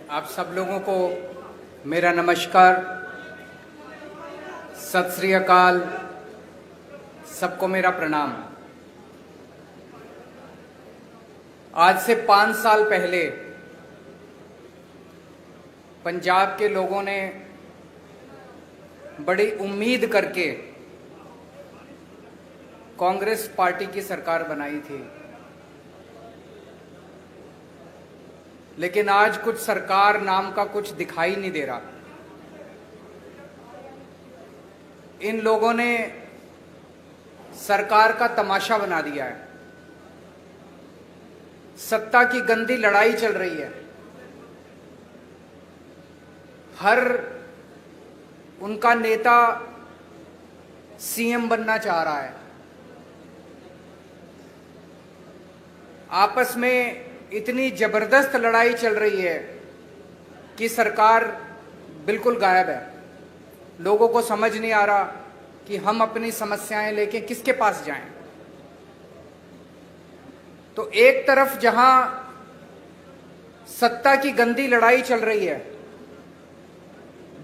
आप सब लोगों को मेरा नमस्कार, सत श्री अकाल, सबको मेरा प्रणाम। आज से 5 साल पहले पंजाब के लोगों ने बड़ी उम्मीद करके कांग्रेस पार्टी की सरकार बनाई थी, लेकिन आज कुछ सरकार नाम का कुछ दिखाई नहीं दे रहा। इन लोगों ने सरकार का तमाशा बना दिया है। सत्ता की गंदी लड़ाई चल रही है। हर उनका नेता सीएम बनना चाह रहा है। आपस में इतनी जबरदस्त लड़ाई चल रही है कि सरकार बिल्कुल गायब है। लोगों को समझ नहीं आ रहा कि हम अपनी समस्याएं लेके किसके पास जाएं। तो एक तरफ जहां सत्ता की गंदी लड़ाई चल रही है,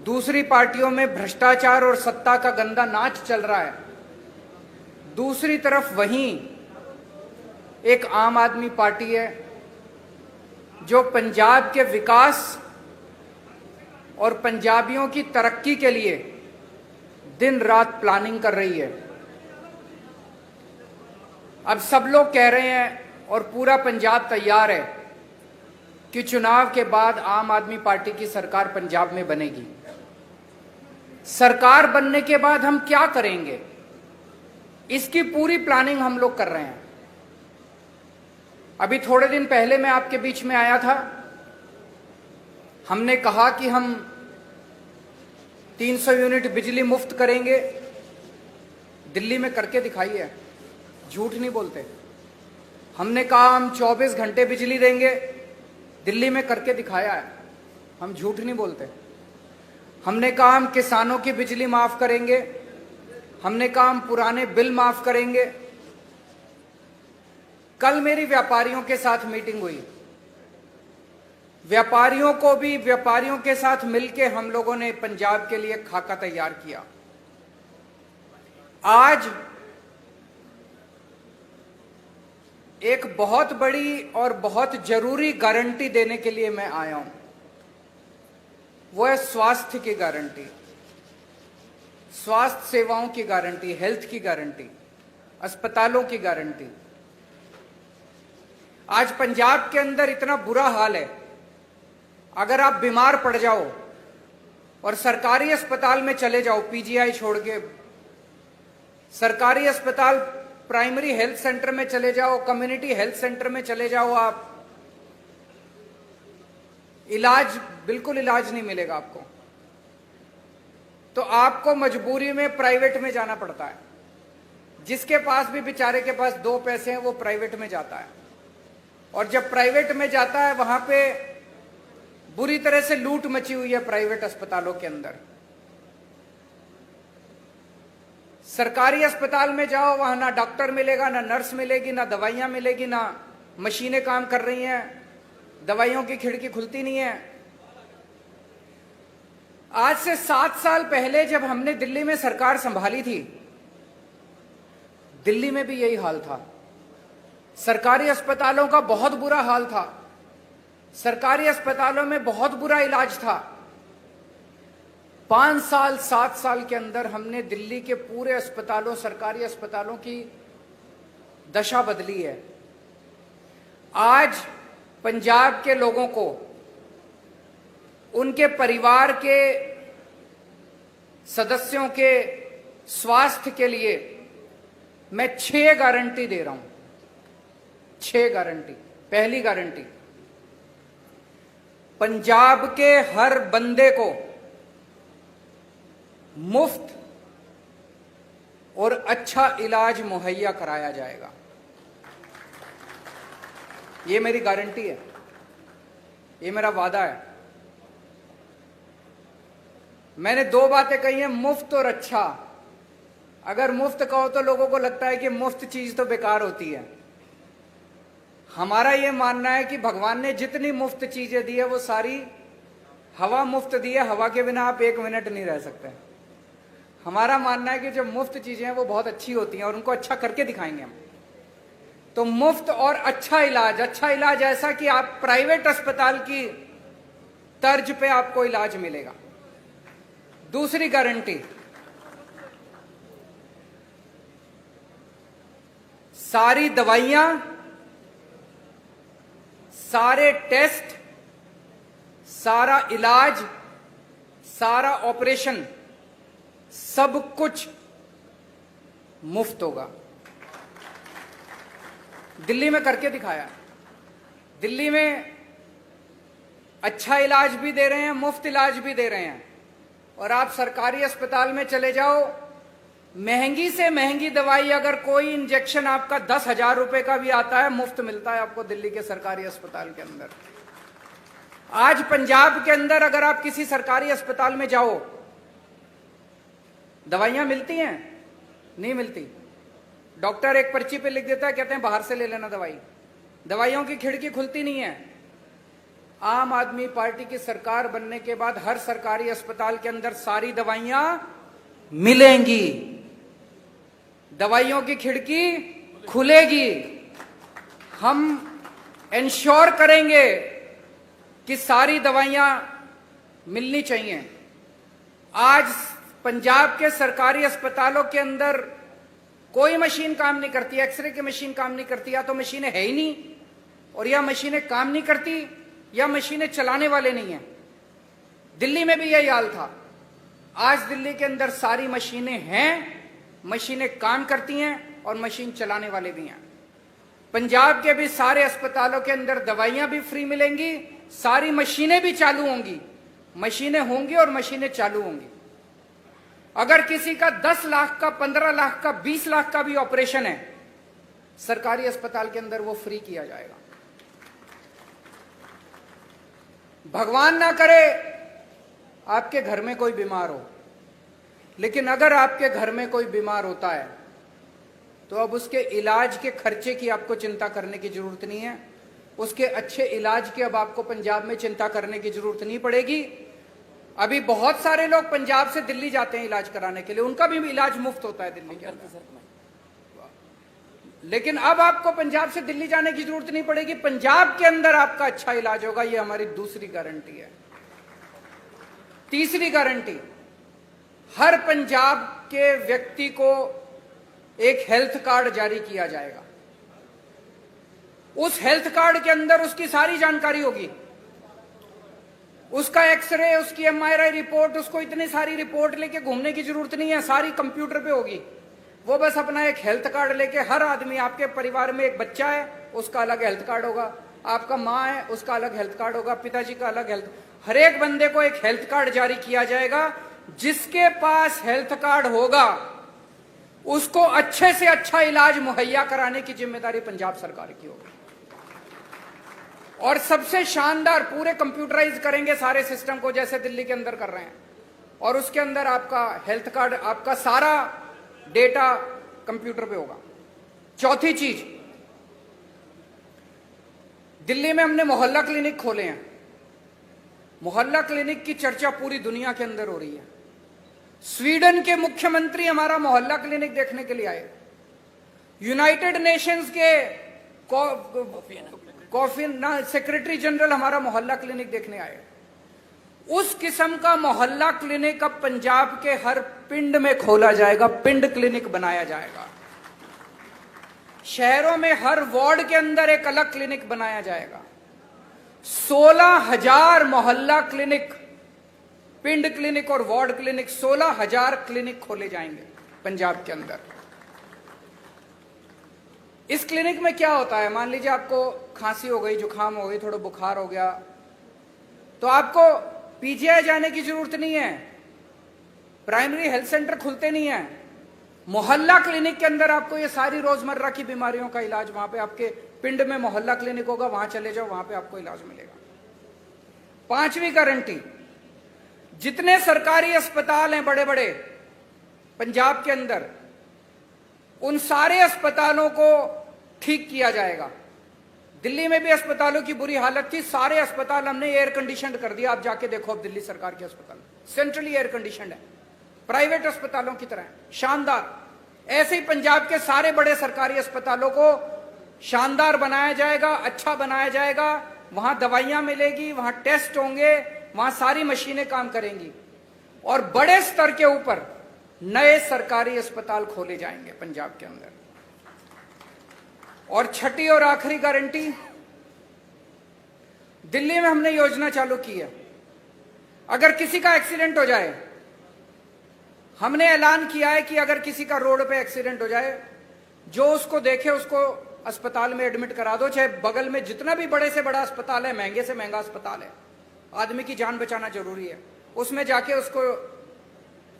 दूसरी पार्टियों में भ्रष्टाचार और सत्ता का गंदा नाच चल रहा है। दूसरी तरफ वहीं एक आम आदमी पार्टी है जो पंजाब के विकास और पंजाबियों की तरक्की के लिए दिन रात प्लानिंग कर रही है। अब सब लोग कह रहे हैं और पूरा पंजाब तैयार है कि चुनाव के बाद आम आदमी पार्टी की सरकार पंजाब में बनेगी। सरकार बनने के बाद हम क्या करेंगे, इसकी पूरी प्लानिंग हम लोग कर रहे हैं। अभी थोड़े दिन पहले मैं आपके बीच में आया था। हमने कहा कि हम 300 यूनिट बिजली मुफ्त करेंगे। दिल्ली में करके दिखाई है, झूठ नहीं बोलते। हमने कहा हम 24 घंटे बिजली देंगे, दिल्ली में करके दिखाया है, हम झूठ नहीं बोलते। हमने कहा हम किसानों की बिजली माफ करेंगे, हमने कहा हम पुराने बिल माफ करेंगे। कल मेरी व्यापारियों के साथ मीटिंग हुई। व्यापारियों के साथ मिलकर हम लोगों ने पंजाब के लिए खाका तैयार किया। आज एक बहुत बड़ी और बहुत जरूरी गारंटी देने के लिए मैं आया हूं। वो है स्वास्थ्य की गारंटी, स्वास्थ्य सेवाओं की गारंटी, हेल्थ की गारंटी, अस्पतालों की गारंटी। आज पंजाब के अंदर इतना बुरा हाल है, अगर आप बीमार पड़ जाओ और सरकारी अस्पताल में चले जाओ, पीजीआई छोड़ के सरकारी अस्पताल, प्राइमरी हेल्थ सेंटर में चले जाओ, कम्युनिटी हेल्थ सेंटर में चले जाओ, आप बिल्कुल इलाज नहीं मिलेगा आपको। तो आपको मजबूरी में प्राइवेट में जाना पड़ता है। जिसके पास भी बेचारे के पास 2 पैसे हैं वो प्राइवेट में जाता है, और जब प्राइवेट में जाता है वहां पे बुरी तरह से लूट मची हुई है प्राइवेट अस्पतालों के अंदर। सरकारी अस्पताल में जाओ, वहां ना डॉक्टर मिलेगा, ना नर्स मिलेगी, ना दवाइयां मिलेगी, ना मशीनें काम कर रही हैं, दवाइयों की खिड़की खुलती नहीं है। आज से 7 साल पहले जब हमने दिल्ली में सरकार संभाली थी, दिल्ली में भी यही हाल था। सरकारी अस्पतालों का बहुत बुरा हाल था। सरकारी अस्पतालों में बहुत बुरा इलाज था। 5 साल 7 साल के अंदर हमने दिल्ली के पूरे अस्पतालों, सरकारी अस्पतालों की दशा बदली है। आज पंजाब के लोगों को, उनके परिवार के सदस्यों के स्वास्थ्य के लिए मैं 6 गारंटी दे रहा हूं। 6 गारंटी। पहली गारंटी, पंजाब के हर बंदे को मुफ्त और अच्छा इलाज मुहैया कराया जाएगा। ये मेरी गारंटी है, ये मेरा वादा है। मैंने 2 बातें कही हैं, मुफ्त और अच्छा। अगर मुफ्त कहो तो लोगों को लगता है कि मुफ्त चीज तो बेकार होती है। हमारा ये मानना है कि भगवान ने जितनी मुफ्त चीजें दी है वो सारी हवा मुफ्त दी है, हवा के बिना आप 1 मिनट नहीं रह सकते। हमारा मानना है कि जो मुफ्त चीजें हैं वो बहुत अच्छी होती हैं और उनको अच्छा करके दिखाएंगे हम। तो मुफ्त और अच्छा इलाज ऐसा कि आप प्राइवेट अस्पताल की तर्ज पे आपको इलाज मिलेगा। दूसरी गारंटी, सारी दवाइयां, सारे टेस्ट, सारा इलाज, सारा ऑपरेशन, सब कुछ मुफ्त होगा। दिल्ली में करके दिखाया। दिल्ली में अच्छा इलाज भी दे रहे हैं, मुफ्त इलाज भी दे रहे हैं। और आप सरकारी अस्पताल में चले जाओ, महंगी से महंगी दवाई अगर कोई इंजेक्शन आपका 10,000 रुपए का भी आता है, मुफ्त मिलता है आपको दिल्ली के सरकारी अस्पताल के अंदर। आज पंजाब के अंदर अगर आप किसी सरकारी अस्पताल में जाओ, दवाइयां मिलती हैं? नहीं मिलती। डॉक्टर एक पर्ची पे लिख देता है, कहते हैं बाहर से ले लेना दवाई। दवाइयों की खिड़की खुलती नहीं है। आम आदमी पार्टी की सरकार बनने के बाद हर सरकारी अस्पताल के अंदर सारी दवाइयां मिलेंगी, दवाइयों की खिड़की खुलेगी। हम इंश्योर करेंगे कि सारी दवाइयां मिलनी चाहिए। आज पंजाब के सरकारी अस्पतालों के अंदर कोई मशीन काम नहीं करती, एक्सरे की मशीन काम नहीं करती, या तो मशीनें है ही नहीं, और या मशीनें काम नहीं करती, या मशीनें चलाने वाले नहीं हैं। दिल्ली में भी यही हाल था। आज दिल्ली के अंदर सारी मशीनें हैं, मशीनें काम करती हैं और मशीन चलाने वाले भी हैं। पंजाब के भी सारे अस्पतालों के अंदर दवाइयां भी फ्री मिलेंगी, सारी मशीनें भी चालू होंगी। मशीनें होंगी और मशीनें चालू होंगी। अगर किसी का 10 लाख का, 15 लाख का, 20 लाख का भी ऑपरेशन है, सरकारी अस्पताल के अंदर वो फ्री किया जाएगा। भगवान ना करे आपके घर में कोई बीमार हो, लेकिन अगर आपके घर में कोई बीमार होता है तो अब उसके इलाज के खर्चे की आपको चिंता करने की जरूरत नहीं है। उसके अच्छे इलाज की अब आपको पंजाब में चिंता करने की जरूरत नहीं पड़ेगी। अभी बहुत सारे लोग पंजाब से दिल्ली जाते हैं इलाज कराने के लिए, उनका भी इलाज मुफ्त होता है दिल्ली के अंदर। लेकिन अब आपको पंजाब से दिल्ली जाने की जरूरत नहीं पड़ेगी, पंजाब के अंदर आपका अच्छा इलाज होगा। यह हमारी दूसरी गारंटी है। तीसरी गारंटी, हर पंजाब के व्यक्ति को एक हेल्थ कार्ड जारी किया जाएगा। उस हेल्थ कार्ड के अंदर उसकी सारी जानकारी होगी, उसका एक्सरे, उसकी MRI रिपोर्ट, उसको इतनी सारी रिपोर्ट लेके घूमने की जरूरत नहीं है, सारी कंप्यूटर पे होगी। वो बस अपना एक हेल्थ कार्ड लेके, हर आदमी, आपके परिवार में एक बच्चा है उसका अलग हेल्थ कार्ड होगा, आपका माँ है उसका अलग हेल्थ कार्ड होगा, पिताजी का अलग हेल्थ, हर एक बंदे को एक हेल्थ कार्ड जारी किया जाएगा। जिसके पास हेल्थ कार्ड होगा उसको अच्छे से अच्छा इलाज मुहैया कराने की जिम्मेदारी पंजाब सरकार की होगी। और सबसे शानदार, पूरे कंप्यूटराइज करेंगे सारे सिस्टम को जैसे दिल्ली के अंदर कर रहे हैं, और उसके अंदर आपका हेल्थ कार्ड, आपका सारा डेटा कंप्यूटर पे होगा। चौथी चीज, दिल्ली में हमने मोहल्ला क्लिनिक खोले हैं। मोहल्ला क्लिनिक की चर्चा पूरी दुनिया के अंदर हो रही है। स्वीडन के मुख्यमंत्री हमारा मोहल्ला क्लिनिक देखने के लिए आए। यूनाइटेड नेशंस के सेक्रेटरी जनरल हमारा मोहल्ला क्लिनिक देखने आए। उस किस्म का मोहल्ला क्लिनिक अब पंजाब के हर पिंड में खोला जाएगा, पिंड क्लिनिक बनाया जाएगा। शहरों में हर वार्ड के अंदर एक अलग क्लिनिक बनाया जाएगा। 16,000 मोहल्ला क्लिनिक, पिंड क्लिनिक और वार्ड क्लिनिक, 16,000 क्लिनिक खोले जाएंगे पंजाब के अंदर। इस क्लिनिक में क्या होता है, मान लीजिए आपको खांसी हो गई, जुकाम हो गई, थोड़ा बुखार हो गया, तो आपको पीजीआई जाने की जरूरत नहीं है, प्राइमरी हेल्थ सेंटर खुलते नहीं है। मोहल्ला क्लिनिक के अंदर आपको ये सारी रोजमर्रा की बीमारियों का इलाज, वहां पे आपके पिंड में मोहल्ला क्लिनिक होगा, वहां चले जाओ, वहां पे आपको इलाज मिलेगा। पांचवी गारंटी, जितने सरकारी अस्पताल हैं बड़े बड़े पंजाब के अंदर, उन सारे अस्पतालों को ठीक किया जाएगा। दिल्ली में भी अस्पतालों की बुरी हालत थी, सारे अस्पताल हमने एयर कंडीशन कर दिया। आप जाके देखो, अब दिल्ली सरकार के अस्पताल सेंट्रली एयर कंडीशन है, प्राइवेट अस्पतालों की तरह शानदार। ऐसे ही पंजाब के सारे बड़े सरकारी अस्पतालों को शानदार बनाया जाएगा, अच्छा बनाया जाएगा। वहां दवाइयां मिलेगी, वहां टेस्ट होंगे, वहां सारी मशीनें काम करेंगी और बड़े स्तर के ऊपर नए सरकारी अस्पताल खोले जाएंगे पंजाब के अंदर। और छठी और आखिरी गारंटी, दिल्ली में हमने योजना चालू की है, अगर किसी का एक्सीडेंट हो जाए, हमने ऐलान किया है कि अगर किसी का रोड पे एक्सीडेंट हो जाए, जो उसको देखे उसको अस्पताल में एडमिट करा दो, चाहे बगल में जितना भी बड़े से बड़ा अस्पताल है, महंगे से महंगा अस्पताल है, आदमी की जान बचाना जरूरी है, उसमें जाके उसको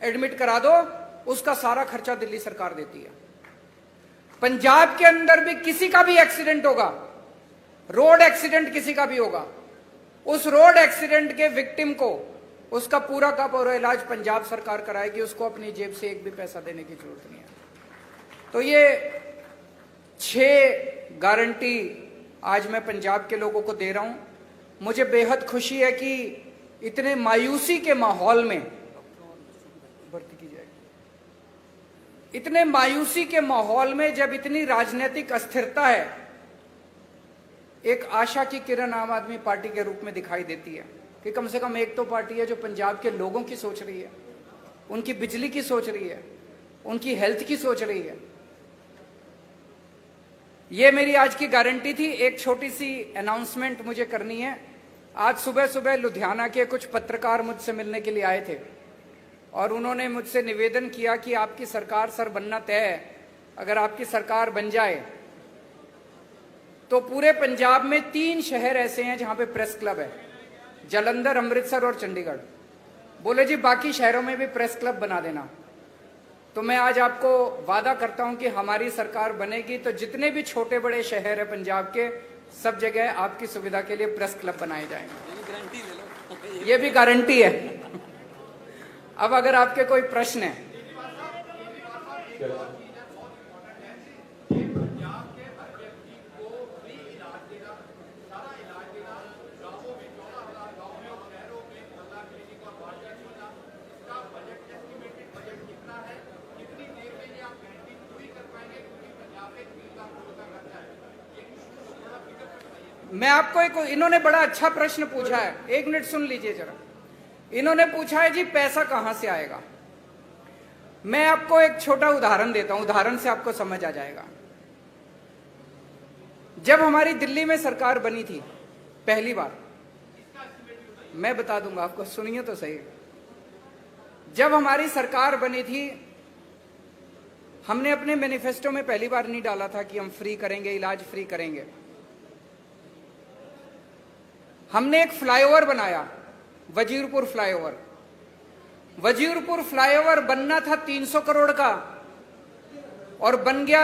एडमिट करा दो, उसका सारा खर्चा दिल्ली सरकार देती है। पंजाब के अंदर भी किसी का भी एक्सीडेंट होगा, रोड एक्सीडेंट किसी का भी होगा, उस रोड एक्सीडेंट के विक्टिम को उसका पूरा का पूरा इलाज पंजाब सरकार कराएगी, उसको अपनी जेब से एक भी पैसा देने की जरूरत नहीं है। तो ये 6 गारंटी आज मैं पंजाब के लोगों को दे रहा हूं। मुझे बेहद खुशी है कि इतने मायूसी के माहौल में, भर्ती की जाएगी, इतने मायूसी के माहौल में जब इतनी राजनीतिक अस्थिरता है, एक आशा की किरण आम आदमी पार्टी के रूप में दिखाई देती है कि कम से कम एक तो पार्टी है जो पंजाब के लोगों की सोच रही है, उनकी बिजली की सोच रही है, उनकी हेल्थ की सोच रही है। ये मेरी आज की गारंटी थी। एक छोटी सी अनाउंसमेंट मुझे करनी है। आज सुबह सुबह लुधियाना के कुछ पत्रकार मुझसे मिलने के लिए आए थे और उन्होंने मुझसे निवेदन किया कि आपकी सरकार सर बनना तय है, अगर आपकी सरकार बन जाए तो पूरे पंजाब में 3 शहर ऐसे हैं जहां पे प्रेस क्लब है, जालंधर, अमृतसर और चंडीगढ़। बोले जी बाकी शहरों में भी प्रेस क्लब बना देना। तो मैं आज आपको वादा करता हूं कि हमारी सरकार बनेगी तो जितने भी छोटे बड़े शहर है पंजाब के, सब जगह आपकी सुविधा के लिए प्रेस क्लब बनाए जाएंगे। ये भी गारंटी है। अब अगर आपके कोई प्रश्न है, मैं आपको एक, इन्होंने बड़ा अच्छा प्रश्न पूछा है, 1 मिनट सुन लीजिए जरा। इन्होंने पूछा है जी पैसा कहां से आएगा। मैं आपको एक छोटा उदाहरण देता हूं, उदाहरण से आपको समझ आ जाएगा। जब हमारी दिल्ली में सरकार बनी थी पहली बार, मैं बता दूंगा आपको, सुनिए तो सही। जब हमारी सरकार बनी थी, हमने अपने मैनिफेस्टो में पहली बार नहीं डाला था कि हम फ्री करेंगे, इलाज फ्री करेंगे। हमने एक फ्लाईओवर बनाया, वजीरपुर फ्लाईओवर। वजीरपुर फ्लाईओवर बनना था 300 करोड़ का और बन गया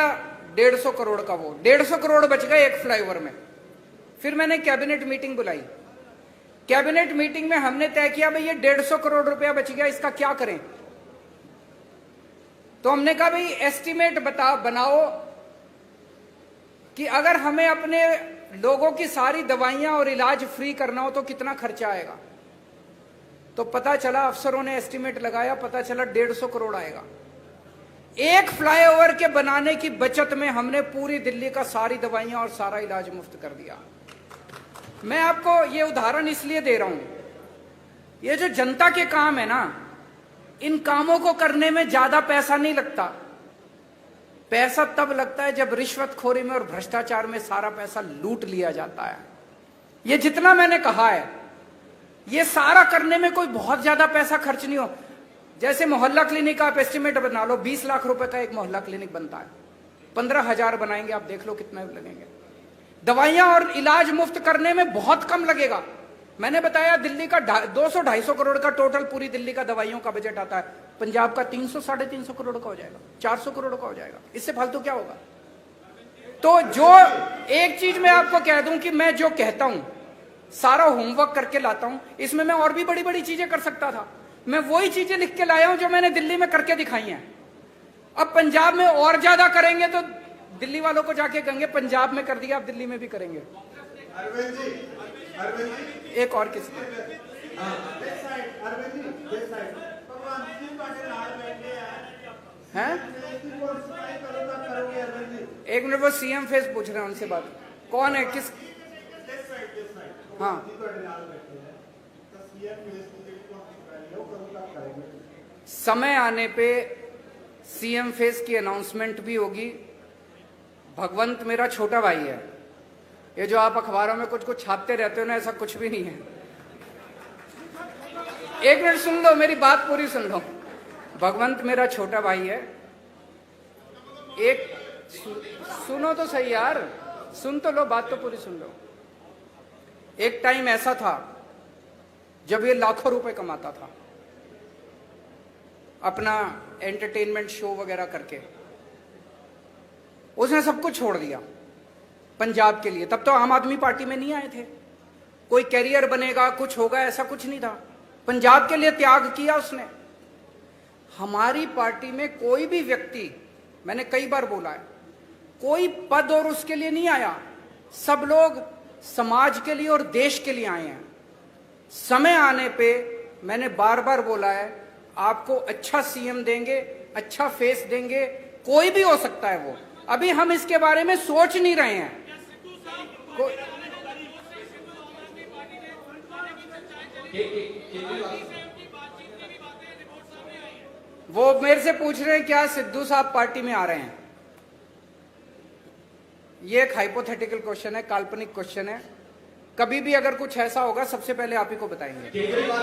150 करोड़ का। वो 150 करोड़ बच गए एक फ्लाईओवर में। फिर मैंने कैबिनेट मीटिंग बुलाई। कैबिनेट मीटिंग में हमने तय किया भाई ये 150 करोड़ रुपया बच गया, इसका क्या करें। तो हमने कहा भाई एस्टीमेट बनाओ कि अगर हमें अपने लोगों की सारी दवाइयां और इलाज फ्री करना हो तो कितना खर्चा आएगा। तो पता चला, अफसरों ने एस्टीमेट लगाया, पता चला 150 करोड़ आएगा। एक फ्लाईओवर के बनाने की बचत में हमने पूरी दिल्ली का सारी दवाइयां और सारा इलाज मुफ्त कर दिया। मैं आपको ये उदाहरण इसलिए दे रहा हूं, ये जो जनता के काम है ना, इन कामों को करने में ज्यादा पैसा नहीं लगता। पैसा तब लगता है जब रिश्वतखोरी में और भ्रष्टाचार में सारा पैसा लूट लिया जाता है। ये जितना मैंने कहा है, ये सारा करने में कोई बहुत ज्यादा पैसा खर्च नहीं हो। जैसे मोहल्ला क्लिनिक का आप एस्टिमेट बना लो, 20 लाख रुपए का एक मोहल्ला क्लिनिक बनता है, 15,000 बनाएंगे, आप देख लो कितना लगेंगे। दवाइयां और इलाज मुफ्त करने में बहुत कम लगेगा। मैंने बताया दिल्ली का 200-250 करोड़ का टोटल पूरी दिल्ली का दवाइयों का बजट आता है, पंजाब का 300-350 करोड़ का हो जाएगा, 400 करोड़ का हो जाएगा। इससे फालतू क्या होगा। तो जो एक चीज मैं आपको कह दूं कि मैं जो कहता हूं सारा होमवर्क करके लाता हूं, इसमें मैं और भी बड़ी बड़ी चीजें कर सकता था। मैं वही चीजें लिख के लाया हूं जो मैंने दिल्ली में करके दिखाई हैं। अब पंजाब में और ज्यादा करेंगे तो दिल्ली वालों को जाके कहेंगे पंजाब में कर दिया, आप दिल्ली में भी करेंगे। अरविंद जी, एक और किसी हैं? एक मिनट, वो सीएम फेस पूछ रहे हैं, उनसे बात। कौन है, किस? हाँ, समय आने पे सीएम फेस की अनाउंसमेंट भी होगी। भगवंत मेरा छोटा भाई है। ये जो आप अखबारों में कुछ कुछ छापते रहते हो ना, ऐसा कुछ भी नहीं है। एक मिनट सुन लो, मेरी बात पूरी सुन लो। भगवंत मेरा छोटा भाई है। एक सुनो तो सही यार, सुन तो लो, बात तो पूरी सुन लो। एक टाइम ऐसा था जब ये लाखों रुपए कमाता था अपना एंटरटेनमेंट शो वगैरह करके। उसने सब कुछ छोड़ दिया पंजाब के लिए। तब तो आम आदमी पार्टी में नहीं आए थे। कोई कैरियर बनेगा, कुछ होगा, ऐसा कुछ नहीं था। पंजाब के लिए त्याग किया उसने। हमारी पार्टी में कोई भी व्यक्ति, मैंने कई बार बोला है, कोई पद और उसके लिए नहीं आया। सब लोग समाज के लिए और देश के लिए आए हैं। समय आने पे मैंने बार बार बोला है, आपको अच्छा सीएम देंगे, अच्छा फेस देंगे, कोई भी हो सकता है वो। अभी हम इसके बारे में सोच नहीं रहे हैं। वो मेरे से पूछ रहे हैं क्या सिद्धू साहब पार्टी में आ रहे हैं। ये एक हाइपोथेटिकल क्वेश्चन है, काल्पनिक क्वेश्चन है। कभी भी अगर कुछ ऐसा होगा सबसे पहले आप ही को बताएंगे। केजरीवाल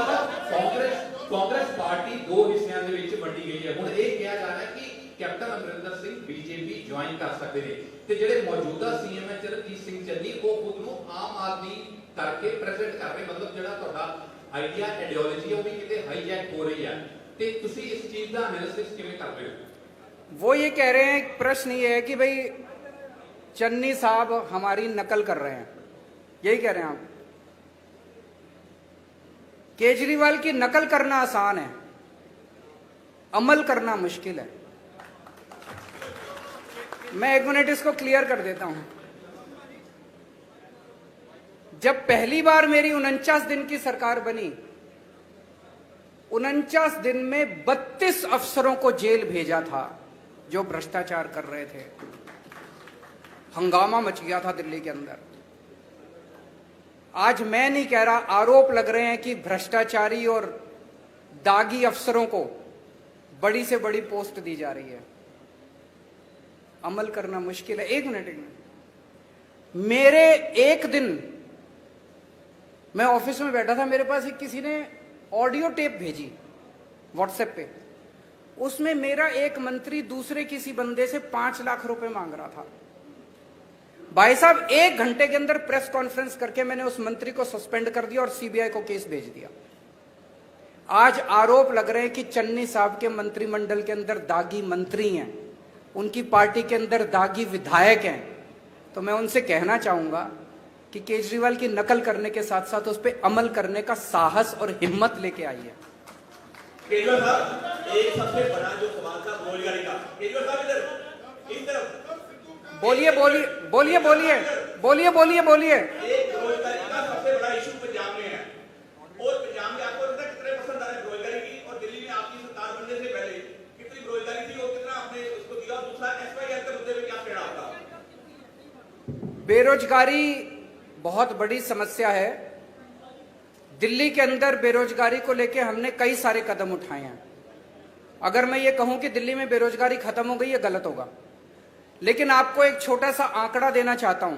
कांग्रेस पार्टी दो हिस्सों ਦੇ ਵਿੱਚ ਵੰਡੀ ਗਈ ਹੈ। ਹੁਣ ਇਹ ਕਿਹਾ ਜਾ ਰਿਹਾ ਹੈ ਕਿ captain Amarinder Singh BJP join ਕਰ ਸਕਦੇ ਨੇ ਤੇ ਜਿਹੜੇ ਮੌਜੂਦਾ ਸੀਐਮ ਹੈ ਚਰਨਜੀਤ ਸਿੰਘ ਚੰਨੀ ਉਹ ਖੁਦ ਨੂੰ ਆਮ ਆਦਮੀ ਕਰਕੇ ਪ੍ਰੈਜ਼ੈਂਟ ਕਰ ਰਹੇ। ਮਤਲਬ ਜਿਹੜਾ ਤੁਹਾਡਾ ਆਈਡੀਆ ਆਈਡੀਓਲੋਜੀ ਉਹ ਵੀ ਕਿਤੇ ਹਾਈਜੈਕ ਹੋ ਰਹੀ ਹੈ ਤੇ ਤੁਸੀਂ ਇਸ ਚੀਜ਼ ਦਾ ਐਨਾਲਿਸਿਸ ਕਿਵੇਂ ਕਰ ਰਹੇ ਹੋ? वो ये कह रहे हैं, प्रश्न ये है कि भाई चन्नी साहब हमारी नकल कर रहे हैं, यही कह रहे हैं आप? केजरीवाल की नकल करना आसान है, अमल करना मुश्किल है। मैं एक मिनट इसको क्लियर कर देता हूं। जब पहली बार मेरी 49 दिन की सरकार बनी, 49 दिन में 32 अफसरों को जेल भेजा था जो भ्रष्टाचार कर रहे थे। हंगामा मच गया था दिल्ली के अंदर। आज मैं नहीं कह रहा, आरोप लग रहे हैं कि भ्रष्टाचारी और दागी अफसरों को बड़ी से बड़ी पोस्ट दी जा रही है। अमल करना मुश्किल है। एक मिनट। मेरे एक दिन मैं ऑफिस में बैठा था, मेरे पास एक किसी ने ऑडियो टेप भेजी व्हाट्सएप पे। उसमें मेरा एक मंत्री दूसरे किसी बंदे से 5 लाख रुपए मांग रहा था। भाई साहब, 1 घंटे के अंदर प्रेस कॉन्फ्रेंस करके मैंने उस मंत्री को सस्पेंड कर दिया और सीबीआई को केस भेज दिया। आज आरोप लग रहे हैं कि चन्नी साहब के मंत्रिमंडल के अंदर दागी मंत्री हैं, उनकी पार्टी के अंदर दागी विधायक हैं। तो मैं उनसे कहना चाहूंगा कि केजरीवाल की नकल करने के साथ साथ उस पर अमल करने का साहस और हिम्मत लेके आइए। केजरीवाल साहब, एक सबसे बड़ा जो सवाल था बेरोजगारी का, केजरीवाल साहब इस तरफ बोलिए बोलिए बोलिए बोलिए बोलिए बोलिए बोलिए। एक बेरोजगारी का सबसे बड़ा इशू पंजाब में है और पंजाब में आपको लगता है कितने परसेंट आ रहे बेरोजगारी की, और दिल्ली में आपकी सरकार बनने से पहले कितनी बेरोजगारी थी और कितना आपने उसको दिया? दूसरा एसवाईआर के मुद्दे में क्या कहना आपका? बेरोजगारी बहुत बड़ी समस्या है। दिल्ली के अंदर बेरोजगारी को लेकर हमने कई सारे कदम उठाए हैं। अगर मैं ये कहूं कि दिल्ली में बेरोजगारी खत्म हो गई, ये गलत होगा। लेकिन आपको एक छोटा सा आंकड़ा देना चाहता हूं।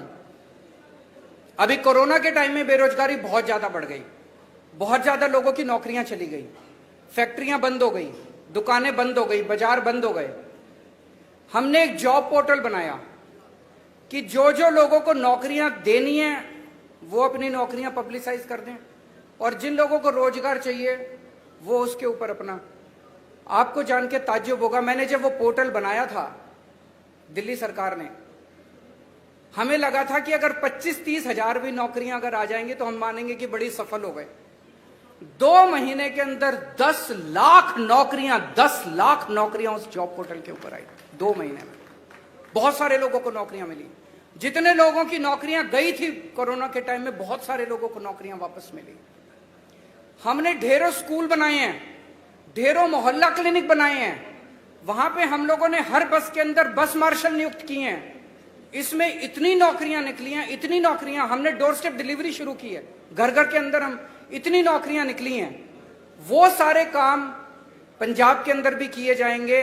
अभी कोरोना के टाइम में बेरोजगारी बहुत ज्यादा बढ़ गई, बहुत ज्यादा लोगों की नौकरियां चली गई, फैक्ट्रियां बंद हो गई, दुकानें बंद हो गई, बाजार बंद हो गए। हमने एक जॉब पोर्टल बनाया कि जो जो लोगों को नौकरियां देनी है वो अपनी नौकरियां पब्लिसाइज कर दें, और जिन लोगों को रोजगार चाहिए वो उसके ऊपर अपना। आपको जान के ताज्जुब होगा, मैंने जब वो पोर्टल बनाया था दिल्ली सरकार ने, हमें लगा था कि अगर 25-30 हजार भी नौकरियां अगर आ जाएंगी तो हम मानेंगे कि बड़ी सफल हो गए। 2 महीने के अंदर 10 लाख नौकरियां उस जॉब पोर्टल के ऊपर आई। 2 महीने में बहुत सारे लोगों को नौकरियां मिली। जितने लोगों की नौकरियां गई थी कोरोना के टाइम में, बहुत सारे लोगों को नौकरियां वापस मिली। हमने ढेरों स्कूल बनाए हैं, ढेरों मोहल्ला क्लिनिक बनाए हैं। वहां पे हम लोगों ने हर बस के अंदर बस मार्शल नियुक्त किए हैं। इसमें इतनी नौकरियां निकली हैं, इतनी नौकरियां। हमने डोर स्टेप डिलीवरी शुरू की है, घर घर के अंदर हम इतनी नौकरियां निकली हैं। वो सारे काम पंजाब के अंदर भी किए जाएंगे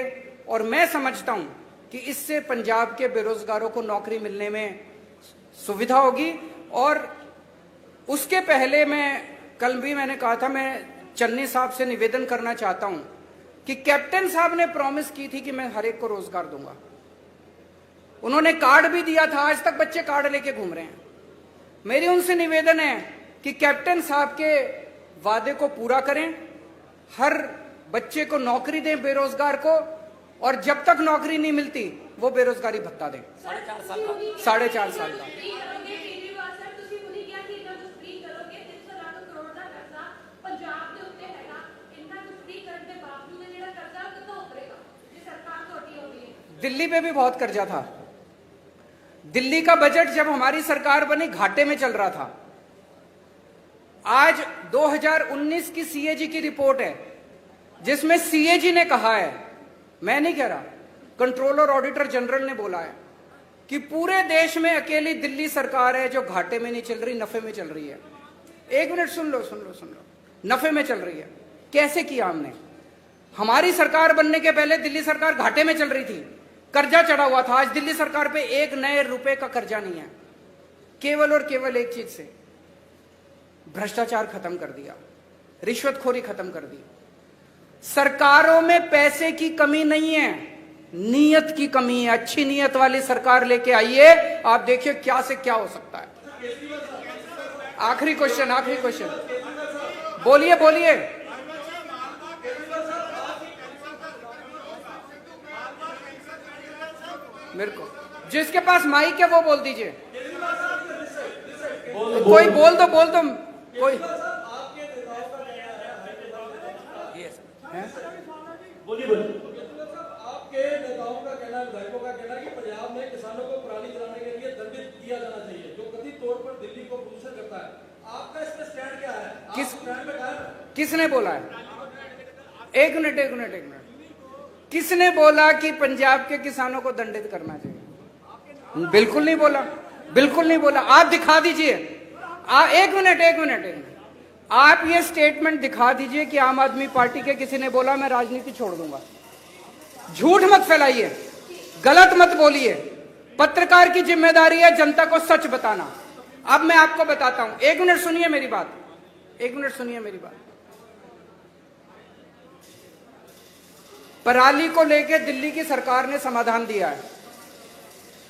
और मैं समझता हूं कि इससे पंजाब के बेरोजगारों को नौकरी मिलने में सुविधा होगी। और उसके पहले कल भी मैंने कहा था, मैं चन्नी साहब से निवेदन करना चाहता हूं कि कैप्टन साहब ने प्रॉमिस की थी कि मैं हर एक को रोजगार दूंगा। उन्होंने कार्ड भी दिया था, आज तक बच्चे कार्ड लेके घूम रहे हैं। मेरी उनसे निवेदन है कि कैप्टन साहब के वादे को पूरा करें, हर बच्चे को नौकरी दें बेरोजगार को, और जब तक नौकरी नहीं मिलती वो बेरोजगारी भत्ता दें 4.5 साल का। दिल्ली पे भी बहुत कर्जा था। दिल्ली का बजट जब हमारी सरकार बनी घाटे में चल रहा था। आज 2019 की सीएजी की रिपोर्ट है जिसमें सीएजी ने कहा है, मैं नहीं कह रहा, कंट्रोलर ऑडिटर जनरल ने बोला है कि पूरे देश में अकेली दिल्ली सरकार है जो घाटे में नहीं चल रही, नफे में चल रही है। एक मिनट सुन लो, नफे में चल रही है। कैसे किया हमने? हमारी सरकार बनने के पहले दिल्ली सरकार घाटे में चल रही थी, कर्जा चढ़ा हुआ था। आज दिल्ली सरकार पे एक नए रुपए का कर्जा नहीं है, केवल और केवल एक चीज से, भ्रष्टाचार खत्म कर दिया, रिश्वतखोरी खत्म कर दी। सरकारों में पैसे की कमी नहीं है, नीयत की कमी है। अच्छी नीयत वाली सरकार लेके आइए, आप देखिए क्या से क्या हो सकता है। आखिरी क्वेश्चन, बोलिए। मेरे को जिसके पास माइक है वो बोल दीजिए। कोई बोल दो कोई। बोलिए। आपके नेताओं का कहना, विधायकों का कहना है कि पंजाब में किसानों को पराली जलाने के लिए दंडित किया जाना चाहिए, जो कथित तौर पर दिल्ली को प्रदूषण करता है। आपका इसमें स्टैंड क्या है? किसने बोला है? एक मिनट। किसने बोला कि पंजाब के किसानों को दंडित करना चाहिए? बिल्कुल नहीं बोला। आप दिखा दीजिए। एक मिनट। आप ये स्टेटमेंट दिखा दीजिए कि आम आदमी पार्टी के किसी ने बोला मैं राजनीति छोड़ दूंगा। झूठ मत फैलाइए, गलत मत बोलिए। पत्रकार की जिम्मेदारी है जनता को सच बताना। अब मैं आपको बताता हूं, एक मिनट सुनिए मेरी बात। पराली को लेकर दिल्ली की सरकार ने समाधान दिया है।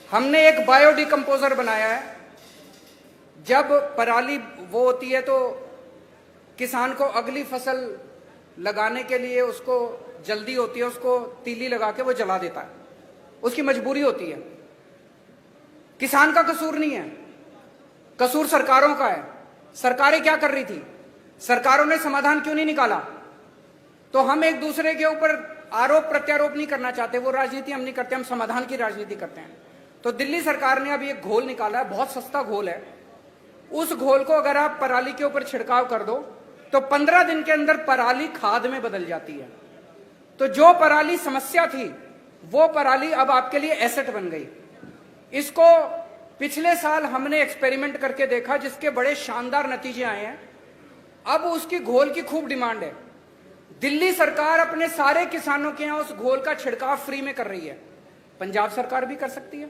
हमने एक बायोडिकम्पोजर बनाया है। जब पराली वो होती है तो किसान को अगली फसल लगाने के लिए उसको जल्दी होती है, उसको तीली लगा के वो जला देता है, उसकी मजबूरी होती है। किसान का कसूर नहीं है, कसूर सरकारों का है। सरकारें क्या कर रही थी? सरकारों ने समाधान क्यों नहीं निकाला? तो हम एक दूसरे के ऊपर आरोप प्रत्यारोप नहीं करना चाहते, वो राजनीति हम नहीं करते, हम समाधान की राजनीति करते हैं। तो दिल्ली सरकार ने अभी एक घोल निकाला है, बहुत सस्ता घोल है। उस घोल को अगर आप पराली के ऊपर छिड़काव कर दो तो 15 दिन के अंदर पराली खाद में बदल जाती है। तो जो पराली समस्या थी वो पराली अब आपके लिए एसेट बन गई। इसको पिछले साल हमने एक्सपेरिमेंट करके देखा जिसके बड़े शानदार नतीजे आए हैं। अब उसकी घोल की खूब डिमांड है। दिल्ली सरकार अपने सारे किसानों के यहां उस घोल का छिड़काव फ्री में कर रही है। पंजाब सरकार भी कर सकती है।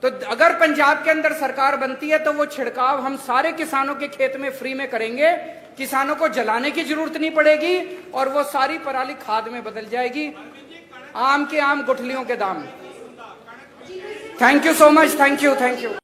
तो अगर पंजाब के अंदर सरकार बनती है तो वो छिड़काव हम सारे किसानों के खेत में फ्री में करेंगे। किसानों को जलाने की जरूरत नहीं पड़ेगी और वो सारी पराली खाद में बदल जाएगी। आम के आम गुठलियों के दाम। Thank you so much. Thank you.